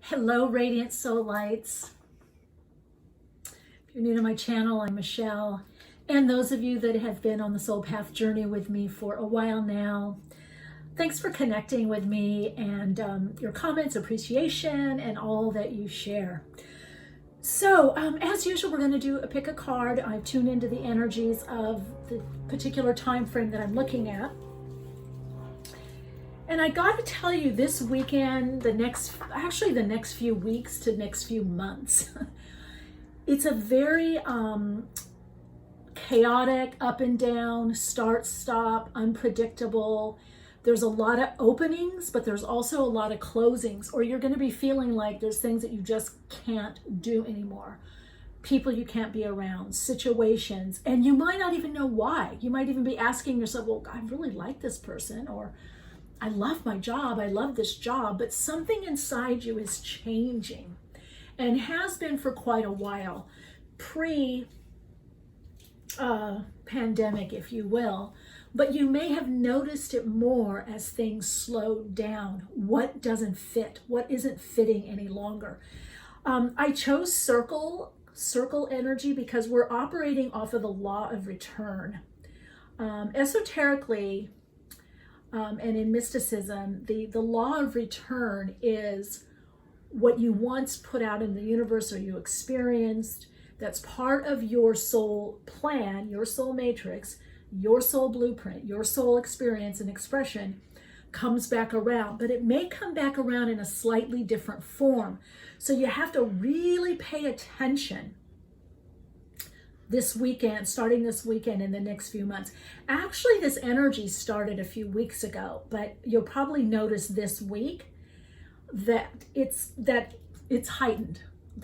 Hello, Radiant Soul Lights. If you're new to my channel, I'm Michelle. And those of you that have been on the Soul Path journey with me for a while now, thanks for connecting with me and your comments, appreciation, and all that you share. So, as usual, we're going to do a pick a card. I've tuned into the energies of the particular time frame that I'm looking at. And I got to tell you, this weekend, the next few weeks to next few months, it's a very chaotic, up and down, start, stop, unpredictable. There's a lot of openings, but there's also a lot of closings, or you're going to be feeling like there's things that you just can't do anymore. People you can't be around, situations, and you might not even know why. You might even be asking yourself, well, I really like this person, or I love my job, I love this job, but something inside you is changing and has been for quite a while, pre-pandemic, if you will, but you may have noticed it more as things slowed down. What doesn't fit? What isn't fitting any longer? I chose circle energy because we're operating off of the law of return. Esoterically, and in mysticism, the law of return is what you once put out in the universe or you experienced. That's part of your soul plan, your soul matrix, your soul blueprint, your soul experience and expression comes back around, but it may come back around in a slightly different form. So you have to really pay attention this weekend, starting this weekend in the next few months. Actually, this energy started a few weeks ago, but you'll probably notice this week that it's heightened.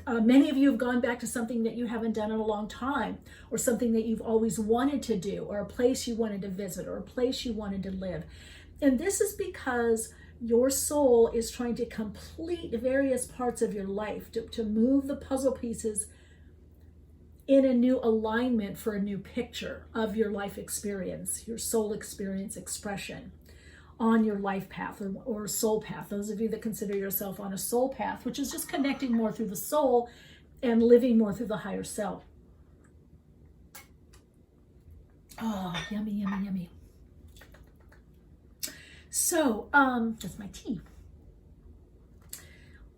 Many of you have gone back to something that you haven't done in a long time, or something that you've always wanted to do, or a place you wanted to visit, or a place you wanted to live. And this is because your soul is trying to complete various parts of your life, to move the puzzle pieces in a new alignment for a new picture of your life experience, your soul experience expression on your life path or soul path. Those of you that consider yourself on a soul path, which is just connecting more through the soul and living more through the higher self. Oh, yummy, yummy, yummy. So, that's my tea.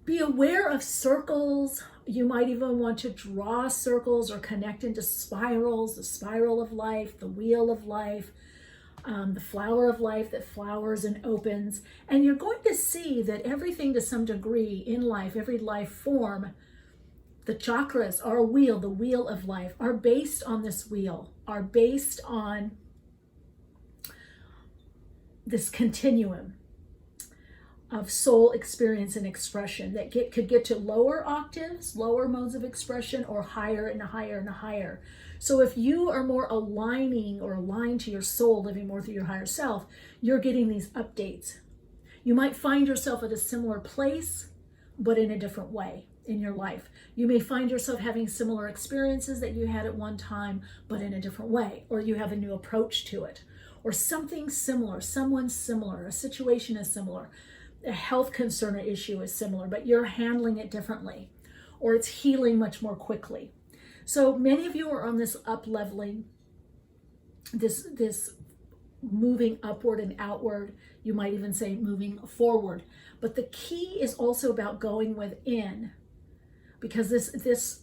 Be aware of circles. You might even want to draw circles or connect into spirals, the spiral of life, the wheel of life, the flower of life that flowers and opens. And you're going to see that everything to some degree in life, every life form, the chakras are a wheel, the wheel of life, are based on this wheel, are based on this continuum of soul experience and expression that could get to lower octaves, lower modes of expression, or higher and higher and higher. So if you are more aligning or aligned to your soul, living more through your higher self, you're getting these updates. You might find yourself at a similar place, but in a different way in your life. You may find yourself having similar experiences that you had at one time, but in a different way, or you have a new approach to it, or something similar, someone similar, a situation is similar. A health concern or issue is similar, but you're handling it differently, or it's healing much more quickly. So many of you are on this up-leveling, this moving upward and outward. You might even say moving forward. But the key is also about going within, because this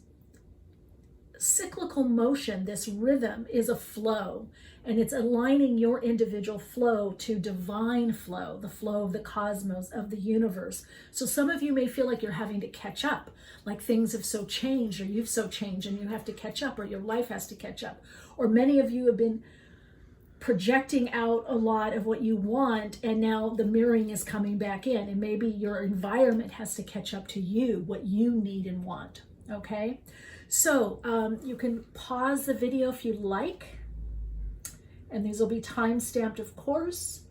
cyclical motion, this rhythm is a flow, and it's aligning your individual flow to divine flow, the flow of the cosmos, of the universe. So some of you may feel like you're having to catch up, like things have so changed, or you've so changed and you have to catch up, or your life has to catch up. Or many of you have been projecting out a lot of what you want, and now the mirroring is coming back in, and maybe your environment has to catch up to you, what you need and want, okay? So you can pause the video if you like, and these will be time-stamped, of course.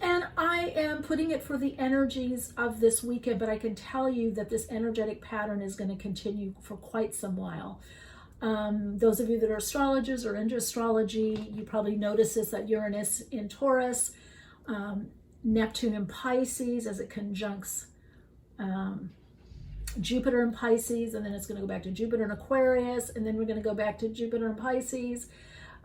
And I am putting it for the energies of this weekend, but I can tell you that this energetic pattern is going to continue for quite some while. Those of you that are astrologers or into astrology, you probably notice this, that Uranus in Taurus Neptune in Pisces as it conjuncts Jupiter in Pisces, and then it's going to go back to Jupiter in Aquarius, and then we're going to go back to Jupiter in Pisces.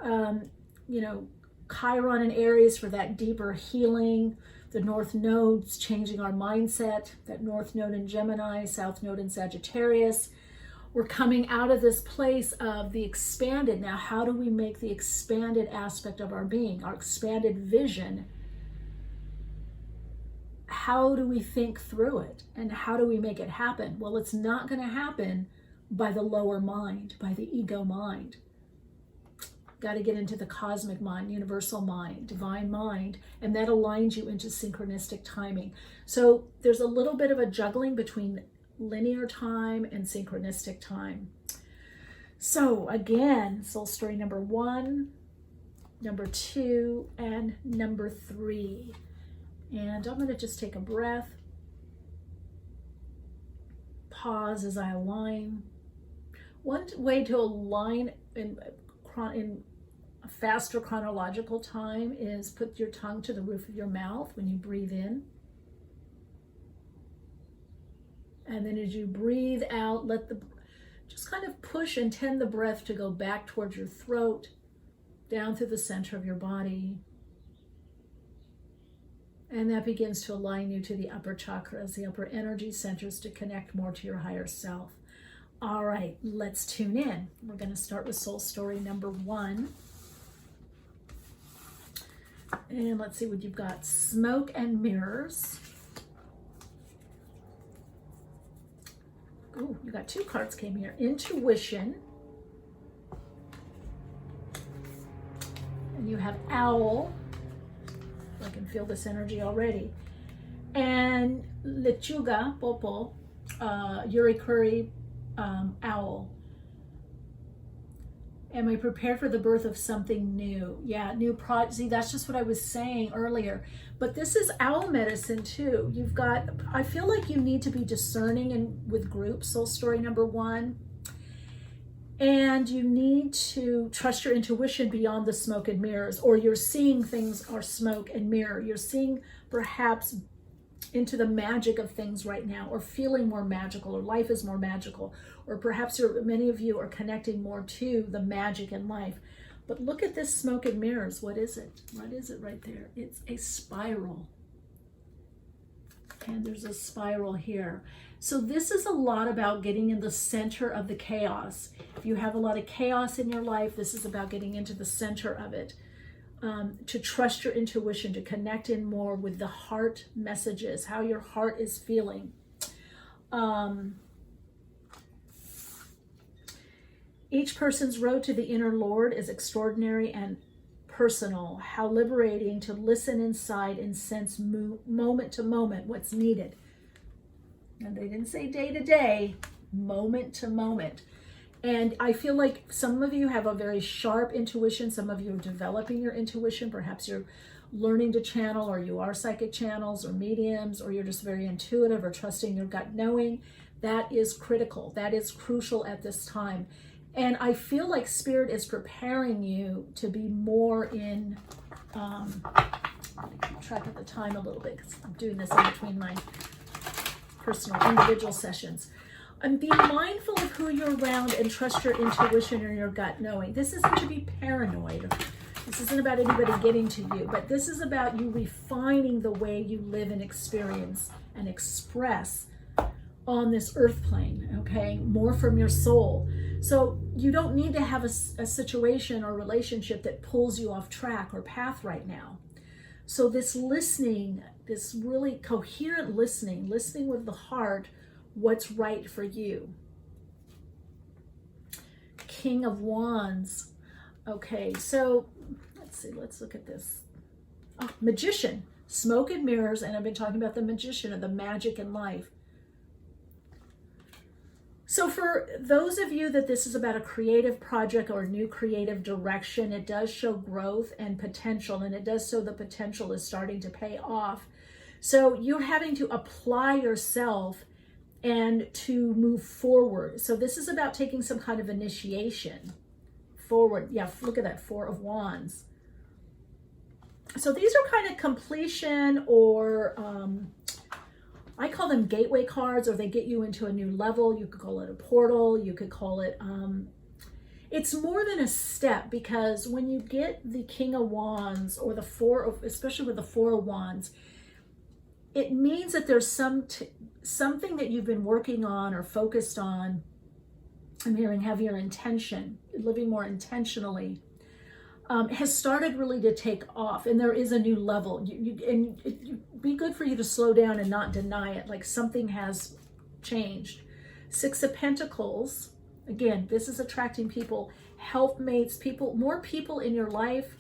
You know, Chiron in Aries for that deeper healing. The North Node's changing our mindset. That North Node in Gemini, South Node in Sagittarius. We're coming out of this place of the expanded. Now, how do we make the expanded aspect of our being, our expanded vision? How do we think through it? And how do we make it happen? Well, it's not going to happen by the lower mind, by the ego mind. Got to get into the cosmic mind, universal mind, divine mind, and that aligns you into synchronistic timing. So there's a little bit of a juggling between linear time and synchronistic time. So again, soul story number 1, number 2, and number 3. And I'm going to just take a breath, pause as I align. One way to align in a faster chronological time is put your tongue to the roof of your mouth when you breathe in. And then as you breathe out, just kind of push and tend the breath to go back towards your throat, down through the center of your body. And that begins to align you to the upper chakras, the upper energy centers, to connect more to your higher self. All right, let's tune in. We're going to start with soul story number 1. And let's see what you've got. Smoke and mirrors. Oh, you got 2 cards came here. Intuition. And you have owl. I can feel this energy already. And lechuga, popo, Yurikuri, owl. Am I prepared for the birth of something new? Yeah, new project. See, that's just what I was saying earlier. But this is owl medicine too. You've got, I feel like you need to be discerning with groups, soul story number 1. And you need to trust your intuition beyond the smoke and mirrors, or you're seeing things are smoke and mirror. You're seeing perhaps into the magic of things right now, or feeling more magical, or life is more magical, or perhaps many of you are connecting more to the magic in life. But look at this smoke and mirrors. What is it? What is it right there? It's a spiral. And there's a spiral here. So this is a lot about getting in the center of the chaos. If you have a lot of chaos in your life, this is about getting into the center of it. To trust your intuition, to connect in more with the heart messages, how your heart is feeling. Each person's road to the inner Lord is extraordinary and personal. How liberating to listen inside and sense moment to moment what's needed. And they didn't say day to day, moment to moment. And I feel like some of you have a very sharp intuition. Some of you are developing your intuition. Perhaps you're learning to channel, or you are psychic channels or mediums, or you're just very intuitive or trusting your gut knowing. That is critical. That is crucial at this time. And I feel like Spirit is preparing you to be more in, keep track of the time a little bit because I'm doing this in between my personal individual sessions. And be mindful of who you're around and trust your intuition or your gut knowing. This isn't to be paranoid. This isn't about anybody getting to you, but this is about you refining the way you live and experience and express on this earth plane, okay? More from your soul. So you don't need to have a situation or relationship that pulls you off track or path right now. So this listening, this really coherent listening with the heart, what's right for you. King of Wands. Okay, so let's see, let's look at this. Oh, Magician, smoke and mirrors, and I've been talking about the magician or the magic in life. So for those of you that this is about a creative project or a new creative direction, it does show growth and potential, and it does show the potential is starting to pay off. So you're having to apply yourself and to move forward. So this is about taking some kind of initiation forward. Yeah, look at that, 4 of Wands. So these are kind of completion, or I call them gateway cards, or they get you into a new level. You could call it a portal. You could call it, it's more than a step, because when you get the King of Wands or the especially with the Four of Wands, it means that there's something that you've been working on or focused on. I'm hearing heavier intention, living more intentionally, has started really to take off, and there is a new level. It'd be good for you to slow down and not deny it, like something has changed. Six of Pentacles, again, this is attracting people, helpmates, people, more people in your life,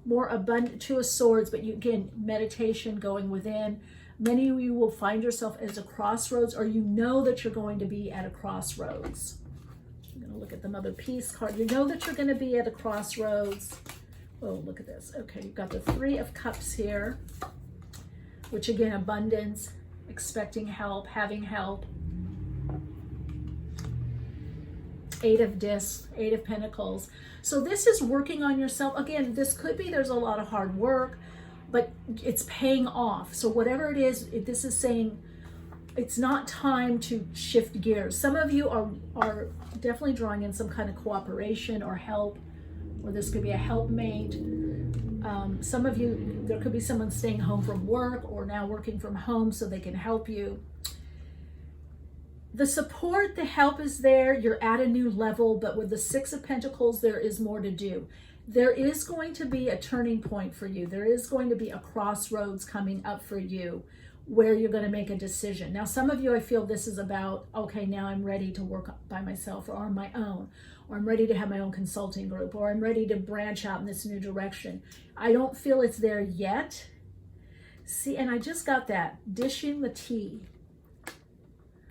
more abundant. Two of Swords, but you, again, meditation, going within. Many of you will find yourself as a crossroads, or you know that you're going to be at a crossroads. I'm going to look at the Mother Peace card. You know that you're going to be at a crossroads. Oh, look at this. Okay, you've got the Three of Cups here, which again, abundance, expecting help, having help. Eight of Discs, Eight of Pentacles. So this is working on yourself. Again, this could be there's a lot of hard work, but it's paying off. So whatever it is, this is saying it's not time to shift gears. Some of you are definitely drawing in some kind of cooperation or help, or this could be a helpmate. Some of you, there could be someone staying home from work or now working from home so they can help you. The support, the help is there. You're at a new level, but with the Six of Pentacles, there is more to do. There is going to be a turning point for you. There is going to be a crossroads coming up for you where you're going to make a decision. Now, some of you, I feel this is about, okay, now I'm ready to work by myself or on my own, or I'm ready to have my own consulting group, or I'm ready to branch out in this new direction. I don't feel it's there yet. See, and I just got that, dishing the tea.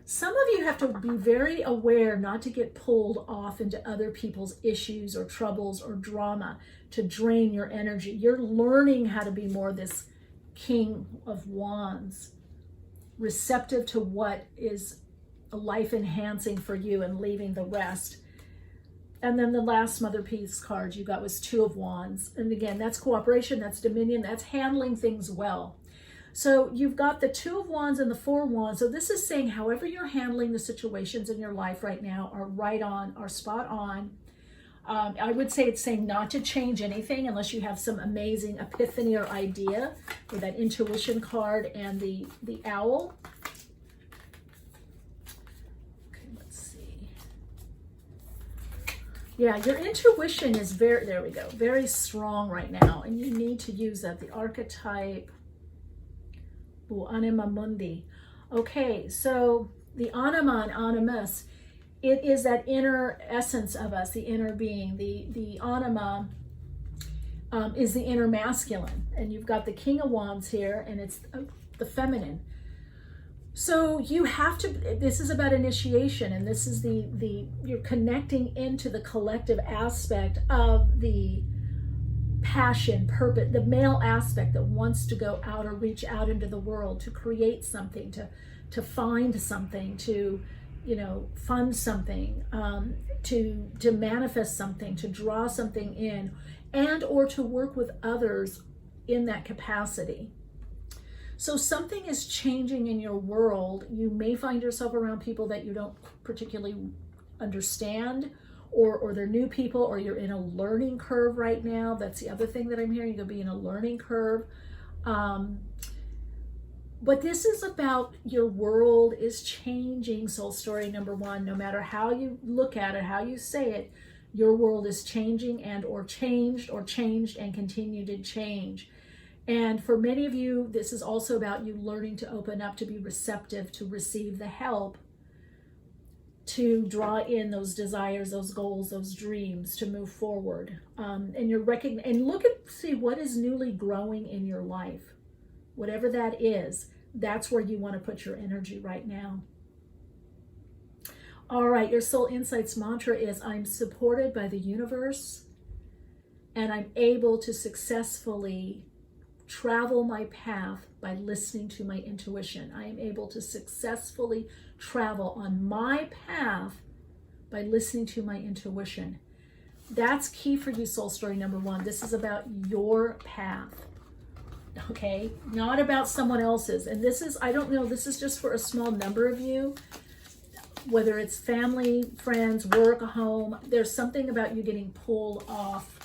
Some of you have to be very aware not to get pulled off into other people's issues or troubles or drama to drain your energy. You're learning how to be more this King of Wands, receptive to what is life enhancing for you and leaving the rest. And then the last Mother Peace card you got was Two of Wands. And again, that's cooperation, that's dominion, that's handling things well. So you've got the Two of Wands and the Four of Wands. So this is saying however you're handling the situations in your life right now are right on, are spot on. I would say it's saying not to change anything unless you have some amazing epiphany or idea, with that intuition card and the owl. Okay, let's see. Yeah, your intuition is very, there we go, very strong right now, and you need to use that. The archetype, Anima Mundi. Okay, so the anima and animus, it is that inner essence of us, the inner being. The anima is the inner masculine. And you've got the King of Wands here, and it's the feminine. So you have to, this is about initiation, and this is you're connecting into the collective aspect of the passion, purpose, the male aspect that wants to go out or reach out into the world to create something, to find something, to, you know, fund something, to manifest something, to draw something in, and or to work with others in that capacity. So something is changing in your world. You may find yourself around people that you don't particularly understand, or they're new people, or you're in a learning curve right now. That's the other thing that I'm hearing. You'll be in a learning curve. But this is about your world is changing, soul story number one. No matter how you look at it, how you say it, your world is changing and or changed and continue to change. And for many of you, this is also about you learning to open up, to be receptive, to receive the help, to draw in those desires, those goals, those dreams, to move forward. And you're and look at, see what is newly growing in your life. Whatever that is, that's where you want to put your energy right now. All right, your Soul Insights mantra is, I'm supported by the universe, and I'm able to successfully travel my path by listening to my intuition. I am able to successfully travel on my path by listening to my intuition. That's key for you, soul story number one. This is about your path. okay? Not about someone else's. And this is, I don't know, this is just for a small number of you, whether it's family, friends, work, home. There's something about you getting pulled off.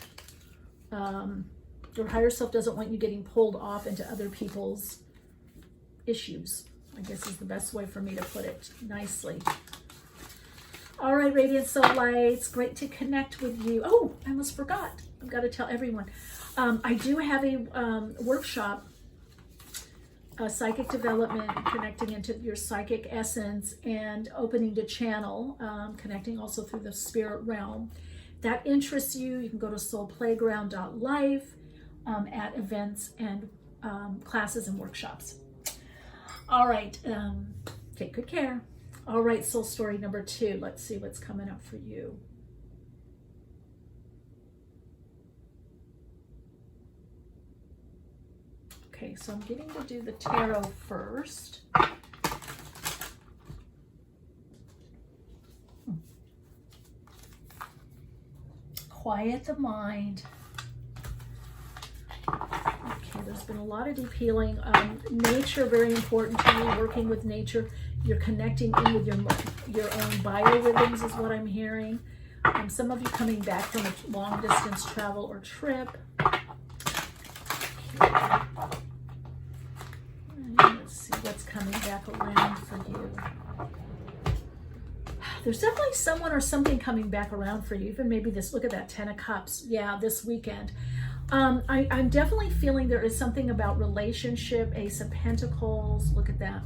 Your higher self doesn't want you getting pulled off into other people's issues, I guess is the best way for me to put it nicely. All right, Radiant Soul Lights, great to connect with you. Oh, I almost forgot. I've got to tell everyone. I do have a workshop, psychic development, connecting into your psychic essence and opening to channel, connecting also through the spirit realm. That interests you, you can go to soulplayground.life at events and classes and workshops. All right, take good care. All right, soul story number 2. Let's see what's coming up for you. Okay, so I'm getting to do the tarot first. Quiet the mind. Okay, there's been a lot of deep healing. Nature, very important to you, working with nature. You're connecting in with your own biorhythms is what I'm hearing. Some of you coming back from a long distance travel or trip. Okay. Let's see what's coming back around for you. There's definitely someone or something coming back around for you. Even maybe this, look at that, 10 of Cups. Yeah, this weekend. I'm definitely feeling there is something about relationship, Ace of Pentacles. Look at that.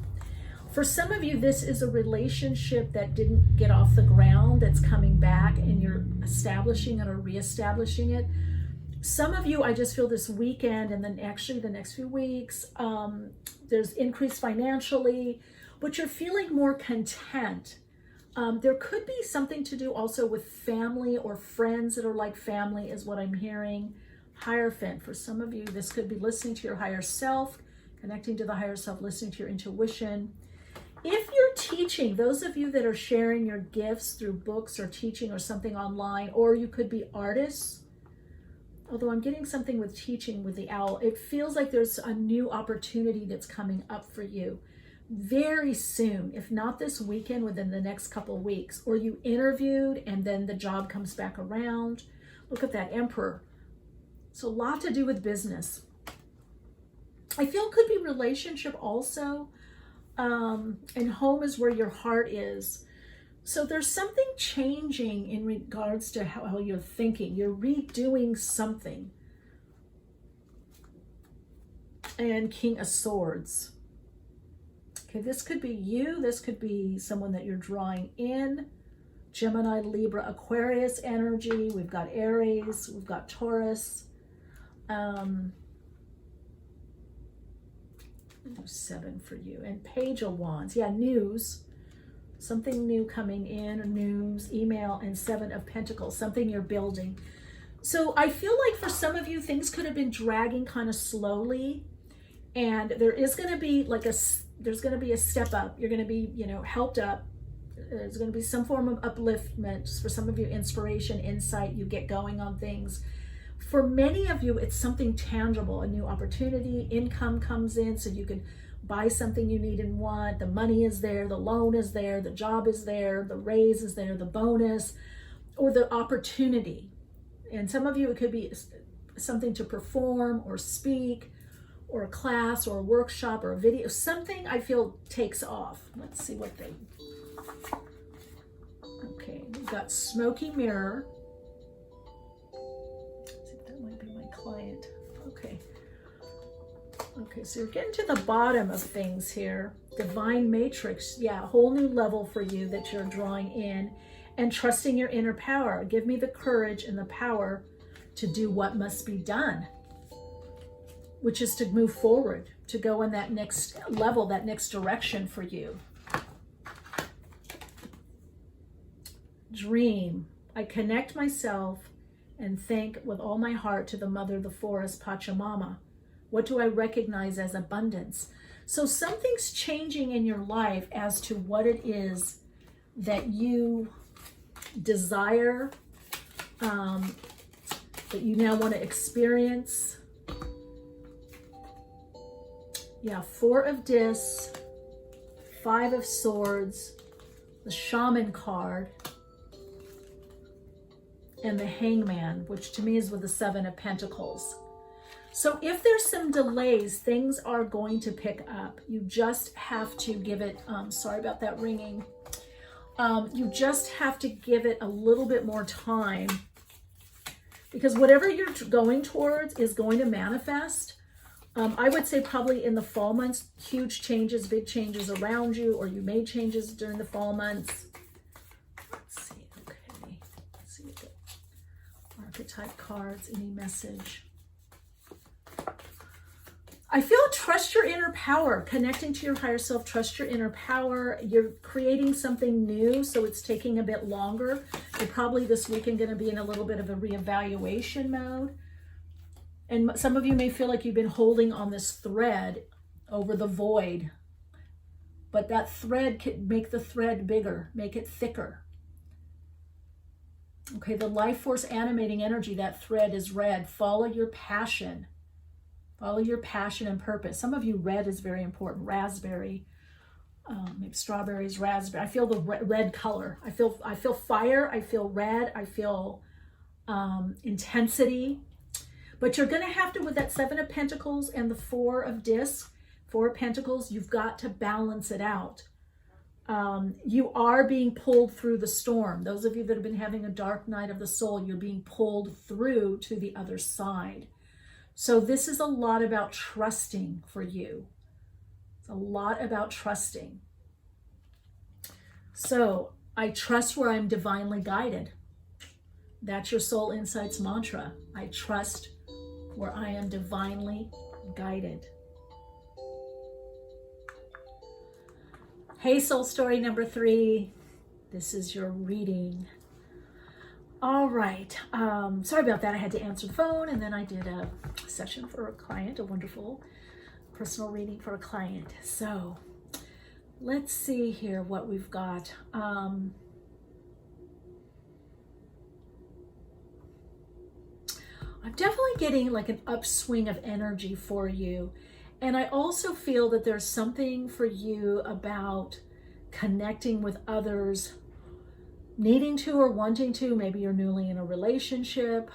For some of you, this is a relationship that didn't get off the ground, that's coming back and you're establishing it or reestablishing it. Some of you, I just feel this weekend and then actually the next few weeks, there's increase financially, but you're feeling more content. There could be something to do also with family or friends that are like family is what I'm hearing. Hierophant, for some of you, this could be listening to your higher self, connecting to the higher self, listening to your intuition. If you're teaching, those of you that are sharing your gifts through books or teaching or something online, or you could be artists, although I'm getting something with teaching with the owl, it feels like there's a new opportunity that's coming up for you very soon, if not this weekend, within the next couple of weeks. Or you interviewed and then the job comes back around. Look at that, Emperor. So a lot to do with business. I feel it could be relationship also. And home is where your heart is. So there's something changing in regards to how you're thinking. You're redoing something. And King of Swords. Okay, this could be you. This could be someone that you're drawing in. Gemini, Libra, Aquarius energy. We've got Aries. We've got Taurus. Do 7 for you. And Page of Wands. Yeah, news. Something new coming in, news, email, and 7 of Pentacles. Something you're building. So I feel like for some of you, things could have been dragging kind of slowly. And there is going to be like there's going to be a step up. You're going to be, helped up. There's going to be some form of upliftment. For some of you, inspiration, insight, you get going on things. For many of you, it's something tangible, a new opportunity, income comes in so you can buy something you need and want. The money is there, the loan is there, the job is there, the raise is there, the bonus, or the opportunity. And some of you, it could be something to perform or speak, or a class or a workshop or a video, something I feel takes off. Let's see what they... Okay, we've got Smoky Mirror. Might be my client. Okay, so you're getting to the bottom of things here. Divine Matrix, yeah, a whole new level for you that you're drawing in, and trusting your inner power. Give me the courage and the power to do what must be done, which is to move forward, to go in that next level, that next direction for you. Dream, I connect myself and thank with all my heart to the mother of the forest, Pachamama. What do I recognize as abundance? So something's changing in your life as to what it is that you desire, that you now want to experience. Yeah, 4 of Discs, 5 of Swords, the Shaman card, and the Hangman, which to me is with the 7 of Pentacles. So if there's some delays, things are going to pick up. You just have to give it, sorry about that ringing. You just have to give it a little bit more time, because whatever you're going towards is going to manifest. I would say probably in the fall months, huge changes, big changes around you, or you made changes during the fall months. Let's see, okay. Let's see the archetype cards, any message. I feel trust your inner power, connecting to your higher self, trust your inner power. You're creating something new, so it's taking a bit longer. You're probably this weekend going to be in a little bit of a reevaluation mode. And some of you may feel like you've been holding on this thread over the void. But that thread can make the thread bigger, make it thicker. Okay, the life force animating energy, that thread is red. Follow your passion. Follow your passion and purpose. Some of you, red is very important. Raspberry, maybe strawberries, raspberry. I feel the red color. I feel fire. I feel red. I feel intensity. But you're going to have to, with that 7 of Pentacles and the 4 of Discs, 4 of Pentacles, you've got to balance it out. You are being pulled through the storm. Those of you that have been having a dark night of the soul, you're being pulled through to the other side. So this is a lot about trusting for you. It's a lot about trusting. So I trust where I'm divinely guided. That's your Soul Insights mantra. I trust where I am divinely guided. Hey, soul story number 3. This is your reading. All right. Sorry about that. I had to answer the phone, and then I did a session for a client, a wonderful personal reading for a client. So let's see here what we've got. I'm definitely getting like an upswing of energy for you. And I also feel that there's something for you about connecting with others, needing to or wanting to. Maybe you're newly in a relationship.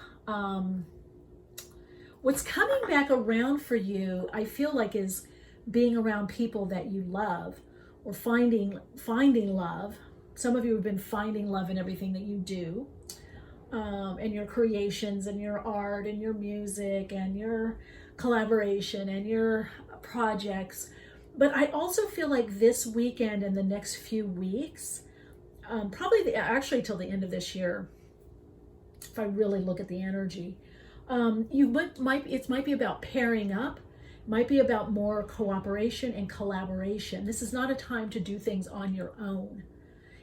What's coming back around for you, I feel like, is being around people that you love, or finding love. Some of you have been finding love in everything that you do, and your creations and your art and your music and your collaboration and your projects. But I also feel like this weekend and the next few weeks, probably actually till the end of this year, if I really look at the energy, it might be about pairing up, might be about more cooperation and collaboration. This is not a time to do things on your own.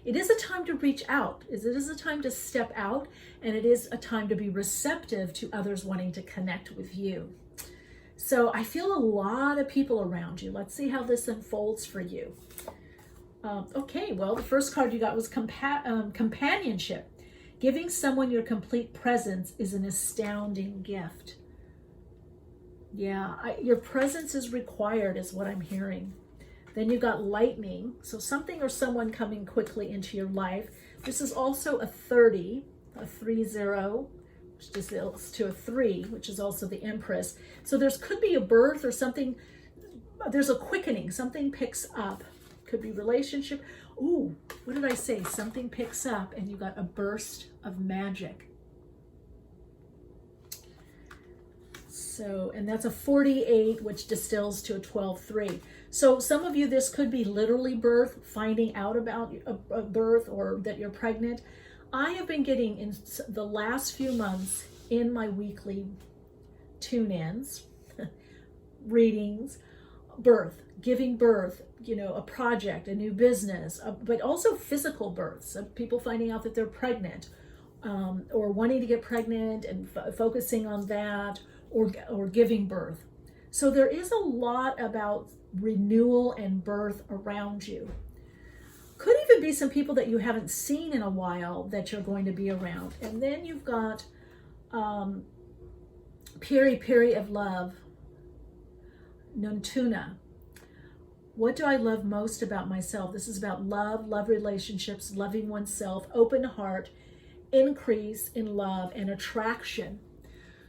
It is a time to reach out. It is a time to step out, and it is a time to be receptive to others wanting to connect with you. So I feel a lot of people around you. Let's see how this unfolds for you. Okay, well, the first card you got was companionship. Giving someone your complete presence is an astounding gift. Yeah, your presence is required is what I'm hearing. Then you got lightning. So something or someone coming quickly into your life. This is also a 30, a 30, which is to a 3, which is also the Empress. So could be a birth or something. There's a quickening. Something picks up. Could be relationship. Ooh, what did I say? Something picks up, and you got a burst of magic. So, and that's a 48, which distills to a 12-3. So some of you, this could be literally birth, finding out about a birth, or that you're pregnant. I have been getting, in the last few months, in my weekly tune-ins, readings, birth, giving birth, a project, a new business, but also physical births, of people finding out that they're pregnant, or wanting to get pregnant and focusing on that, or giving birth. So there is a lot about renewal and birth around you. Could even be some people that you haven't seen in a while that you're going to be around. And then you've got Piri Piri of Love, Nuntuna. What do I love most about myself? This is about love, love relationships, loving oneself, open heart, increase in love, and attraction.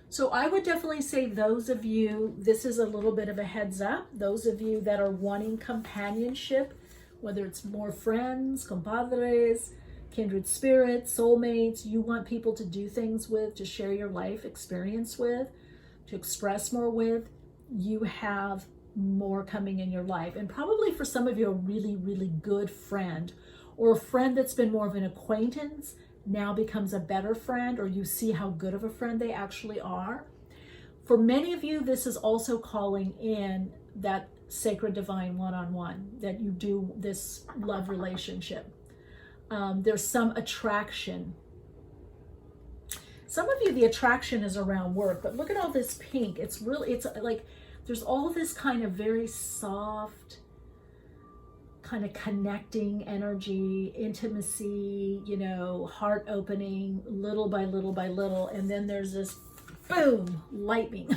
So I would definitely say those of you, this is a little bit of a heads up, those of you that are wanting companionship, whether it's more friends, compadres, kindred spirits, soulmates, you want people to do things with, to share your life experience with, to express more with, you have more coming in your life. And probably for some of you, a really, really good friend, or a friend that's been more of an acquaintance now becomes a better friend, or you see how good of a friend they actually are. For many of you, this is also calling in that sacred divine one-on-one, that you do this love relationship. There's some attraction. Some of you, the attraction is around work, but look at all this pink. It's like there's all this kind of very soft, kind of connecting energy, intimacy, you know, heart opening, little by little by little, and then there's this boom, lightning.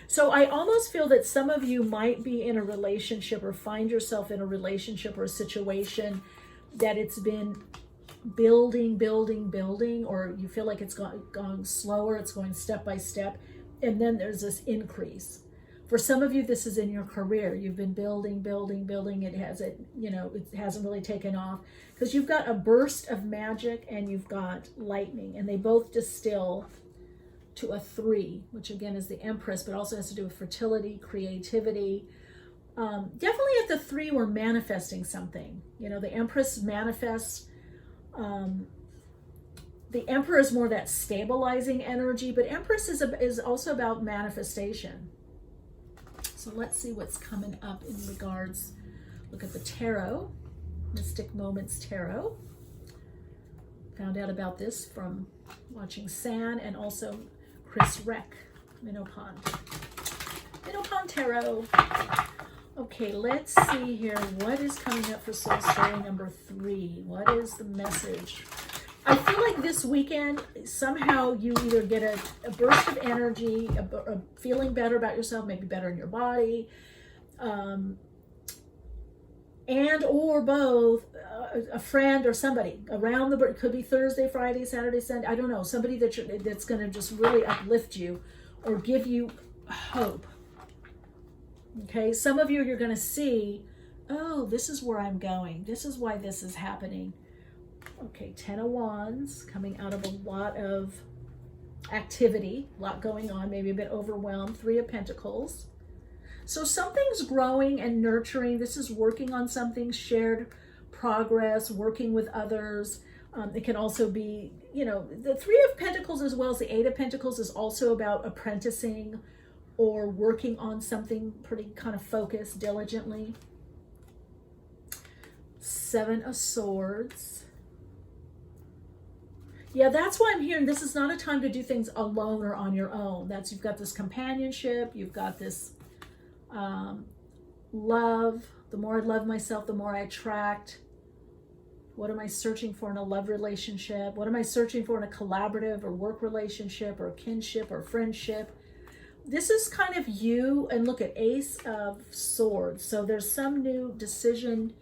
So I almost feel that some of you might be in a relationship or find yourself in a relationship or a situation that it's been building, or you feel like it's going slower, it's going step by step, and then there's this increase. For some of you, this is in your career. You've been building. It hasn't really taken off because you've got a burst of magic and you've got lightning, and they both distill to a 3, which again is the Empress, but also has to do with fertility, creativity. Definitely at the 3, we're manifesting something. You know, the Empress manifests. The Emperor is more that stabilizing energy, but Empress is also about manifestation. So let's see what's coming up in regards. Look at the tarot, Mystic Moments Tarot. Found out about this from watching San and also Chris Reck, Minnow Pond Tarot. Okay, let's see here. What is coming up for soul story number 3? What is the message? I feel like this weekend, somehow you either get a burst of energy, a feeling better about yourself, maybe better in your body, and or both, a friend or somebody around it could be Thursday, Friday, Saturday, Sunday, I don't know, somebody that's going to just really uplift you or give you hope. Okay, some of you're going to see, oh, this is where I'm going. This is why this is happening. Okay, 10 of Wands, coming out of a lot of activity, a lot going on, maybe a bit overwhelmed. 3 of Pentacles. So something's growing and nurturing. This is working on something, shared progress, working with others. It can also be, you know, the 3 of Pentacles as well as the 8 of Pentacles is also about apprenticing or working on something pretty kind of focused, diligently. 7 of Swords. Yeah, that's why I'm hearing this is not a time to do things alone or on your own. You've got this companionship, you've got this love. The more I love myself, the more I attract. What am I searching for in a love relationship? What am I searching for in a collaborative or work relationship or kinship or friendship? This is kind of you, and look at Ace of Swords. So there's some new decision,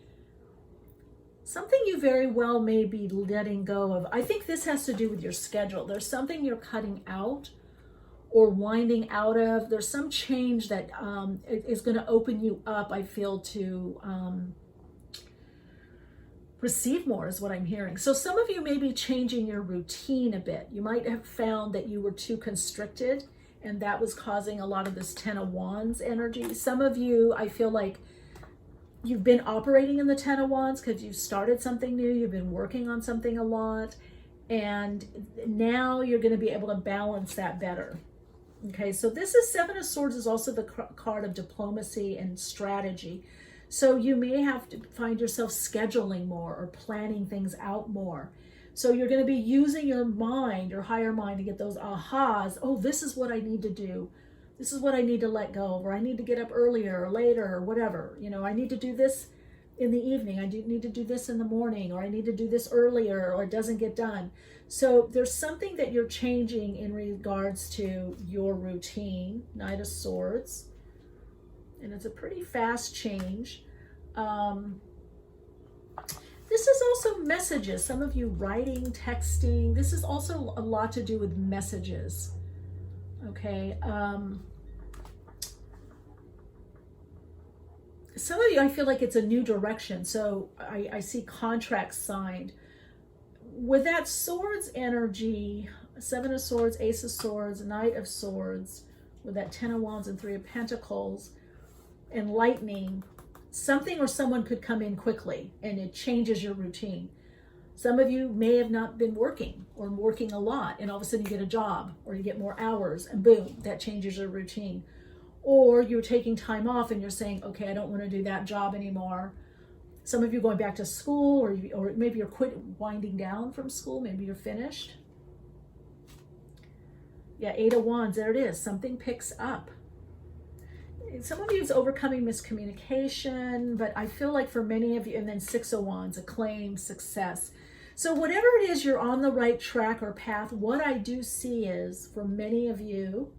something you very well may be letting go of. I think this has to do with your schedule. There's something you're cutting out or winding out of. There's some change that is going to open you up, I feel, to receive more is what I'm hearing. So some of you may be changing your routine a bit. You might have found that you were too constricted, and that was causing a lot of this 10 of Wands energy. Some of you, I feel like, you've been operating in the 10 of Wands because you started something new, you've been working on something a lot, and now you're going to be able to balance that better. Okay, so this is 7 of Swords is also the card of diplomacy and strategy. So you may have to find yourself scheduling more or planning things out more. So you're going to be using your mind, your higher mind, to get those ahas. Oh, this is what I need to do. This is what I need to let go of, or I need to get up earlier or later or whatever. You know, I need to do this in the evening. I need to do this in the morning, or I need to do this earlier, or it doesn't get done. So there's something that you're changing in regards to your routine. Knight of Swords. And it's a pretty fast change. This is also messages. Some of you writing, texting. This is also a lot to do with messages. Okay. Some of you, I feel like it's a new direction. So I see contracts signed. With that swords energy, 7 of Swords, Ace of Swords, Knight of Swords, with that 10 of Wands and 3 of Pentacles, and lightning, something or someone could come in quickly and it changes your routine. Some of you may have not been working or working a lot, and all of a sudden you get a job or you get more hours, and boom, that changes your routine. Or you're taking time off and you're saying, okay, I don't want to do that job anymore. Some of you going back to school, or maybe you're winding down from school, maybe you're finished. Yeah, 8 of Wands, there it is. Something picks up. Some of you is overcoming miscommunication, but I feel like for many of you, and then 6 of Wands, acclaim, success. So whatever it is, you're on the right track or path. What I do see is, for many of you,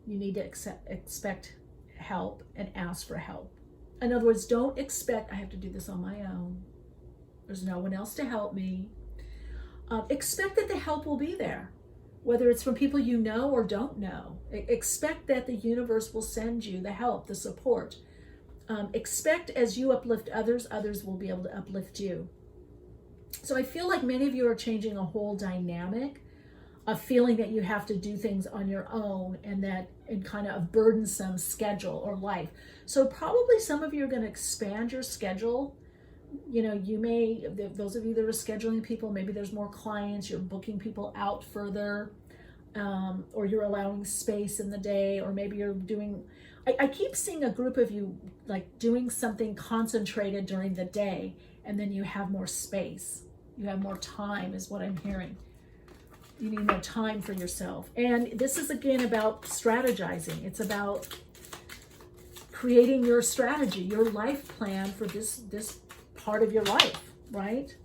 you need to expect help and ask for help. In other words, don't expect, I have to do this on my own. There's no one else to help me. Expect that the help will be there, whether it's from people you know or don't know. Expect that the universe will send you the help, the support. Expect as you uplift others, others will be able to uplift you. So I feel like many of you are changing a whole dynamic of feeling that you have to do things on your own, and that in kind of a burdensome schedule or life. So probably some of you are going to expand your schedule. You know, you may, those of you that are scheduling people, maybe there's more clients, you're booking people out further, or you're allowing space in the day, or maybe you're doing, I keep seeing a group of you like doing something concentrated during the day, and then you have more space. You have more time is what I'm hearing. You need more time for yourself. And this is again about strategizing. It's about creating your strategy, your life plan for this part of your life, right?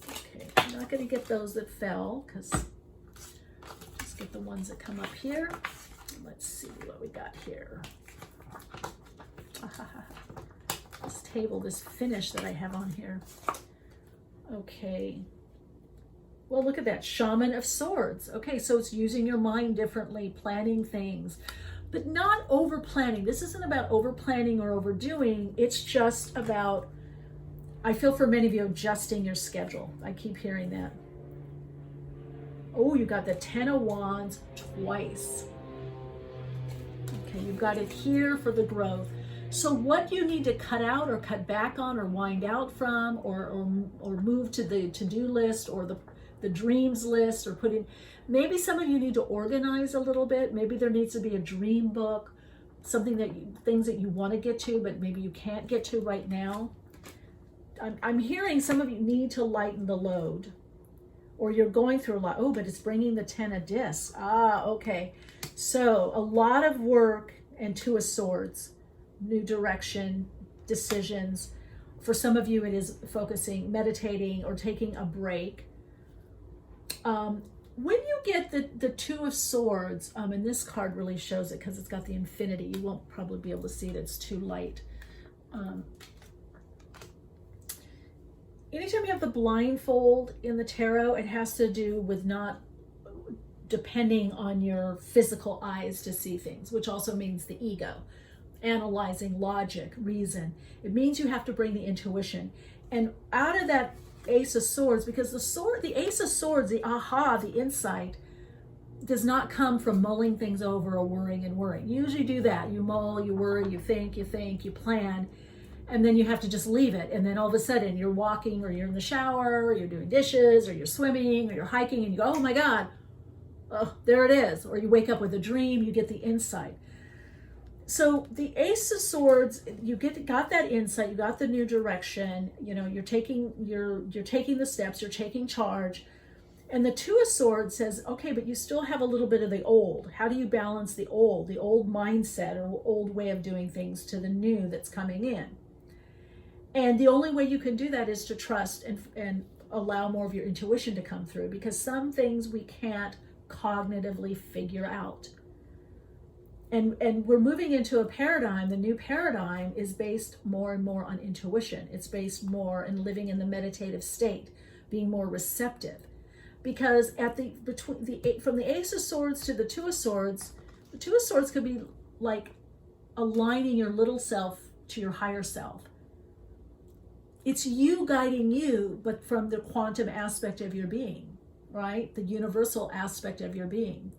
Okay, I'm not going to get those that fell, because let's get the ones that come up here. Let's see what we got here. This table, this finish that I have on here. Okay. Well, look at that, Shaman of Swords. Okay, so it's using your mind differently, planning things, but not over planning. This isn't about over planning or overdoing. It's just about, I feel for many of you, adjusting your schedule. I keep hearing that. Oh, you got the 10 of Wands twice. Okay, you've got it here for the growth. So what you need to cut out or cut back on or wind out from, or move to the to-do list or the dreams list, or put in, maybe some of you need to organize a little bit. Maybe there needs to be a dream book, something that things that you want to get to, but maybe you can't get to right now. I'm hearing some of you need to lighten the load, or you're going through a lot. Oh, but it's bringing the 10 of discs. Ah, okay. So a lot of work and 2 of Swords, new direction, decisions. For some of you, it is focusing, meditating, or taking a break. When you get the 2 of Swords, and this card really shows it because it's got the infinity. You won't probably be able to see it. It's too light. Anytime you have the blindfold in the tarot, it has to do with not depending on your physical eyes to see things, which also means the ego, analyzing, logic, reason. It means you have to bring the intuition. And out of that Ace of Swords, because the Ace of Swords, the aha, the insight, does not come from mulling things over or worrying and worrying. You usually do that. You mull, you worry, you think, you plan, and then you have to just leave it. And then all of a sudden you're walking, or you're in the shower, or you're doing dishes, or you're swimming, or you're hiking, and you go, oh my God, oh, there it is. Or you wake up with a dream, you get the insight. So the Ace of Swords, you got that insight, you got the new direction, you know, you're taking the steps, you're taking charge. And the 2 of Swords says, okay, but you still have a little bit of the old. How do you balance the old mindset or old way of doing things to the new that's coming in? And the only way you can do that is to trust and allow more of your intuition to come through, because some things we can't cognitively figure out. And we're moving into a paradigm. The new paradigm is based more and more on intuition. It's based more in living in the meditative state, being more receptive. Because from the Ace of Swords to the Two of Swords, the Two of Swords could be like aligning your little self to your higher self. It's you guiding you, but from the quantum aspect of your being, right? The universal aspect of your being.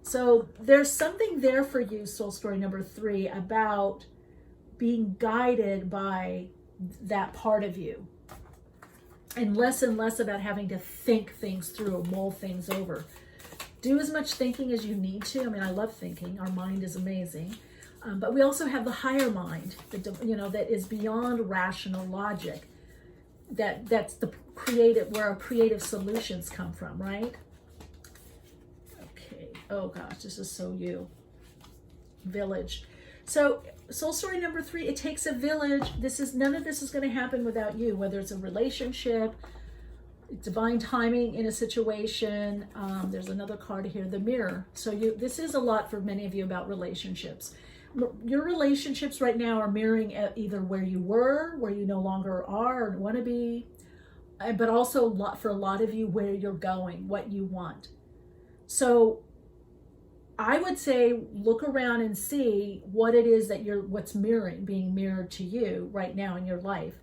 So there's something there for you, soul story number 3, about being guided by that part of you. And less about having to think things through or mull things over. Do as much thinking as you need to. I mean, I love thinking. Our mind is amazing. But we also have the higher mind, that is beyond rational logic. That's the creative, where our creative solutions come from, right? Okay. Oh gosh, this is so you. Village. So soul story number 3, it takes a village. None of this is going to happen without you, whether it's a relationship, divine timing in a situation. There's another card here, the Mirror. So this is a lot for many of you about relationships. Your relationships right now are mirroring either where you were, where you no longer are or want to be, but also for a lot of you, where you're going, what you want. So I would say look around and see what it is that what's being mirrored to you right now in your life.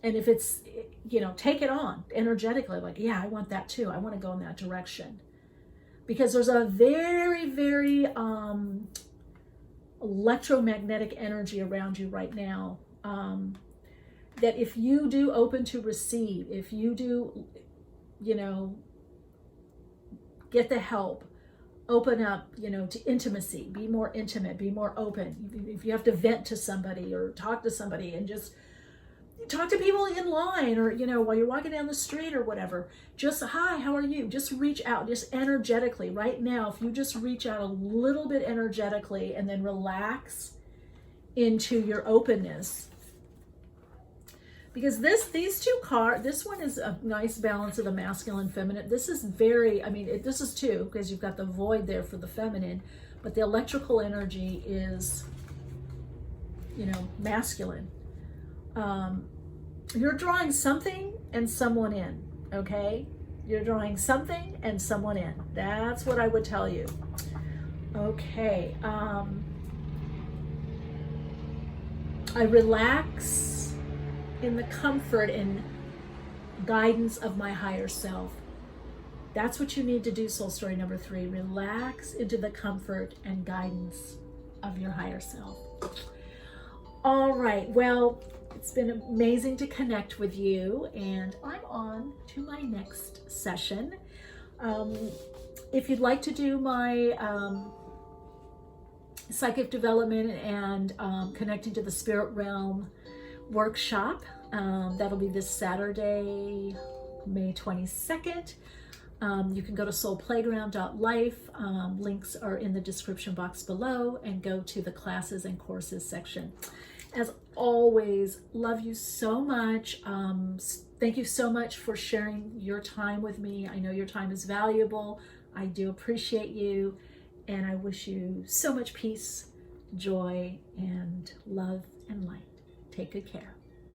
And if it's, take it on energetically, like, yeah, I want that too. I want to go in that direction. Because there's a very, very electromagnetic energy around you right now. That if you do open to receive, if you do, get the help, open up, to intimacy, be more intimate, be more open. If you have to vent to somebody or talk to somebody, and just talk to people in line, or, while you're walking down the street or whatever, just, hi, how are you? Just reach out, just energetically right now. If you just reach out a little bit energetically and then relax into your openness. Because these two cards, this one is a nice balance of the masculine and feminine. This is this is 2, because you've got the void there for the feminine, but the electrical energy is, masculine. You're drawing something and someone in, okay? You're drawing something and someone in. That's what I would tell you. Okay. I relax in the comfort and guidance of my higher self. That's what you need to do, soul story number 3. Relax into the comfort and guidance of your higher self. All right, well, it's been amazing to connect with you, and I'm on to my next session. If you'd like to do my psychic development and connecting to the spirit realm workshop, that'll be this Saturday, May 22nd. You can go to soulplayground.life. Links are in the description box below, and go to the classes and courses section. As always, love you so much. Thank you so much for sharing your time with me. I know your time is valuable. I do appreciate you, and I wish you so much peace, joy, and love and light. Take good care.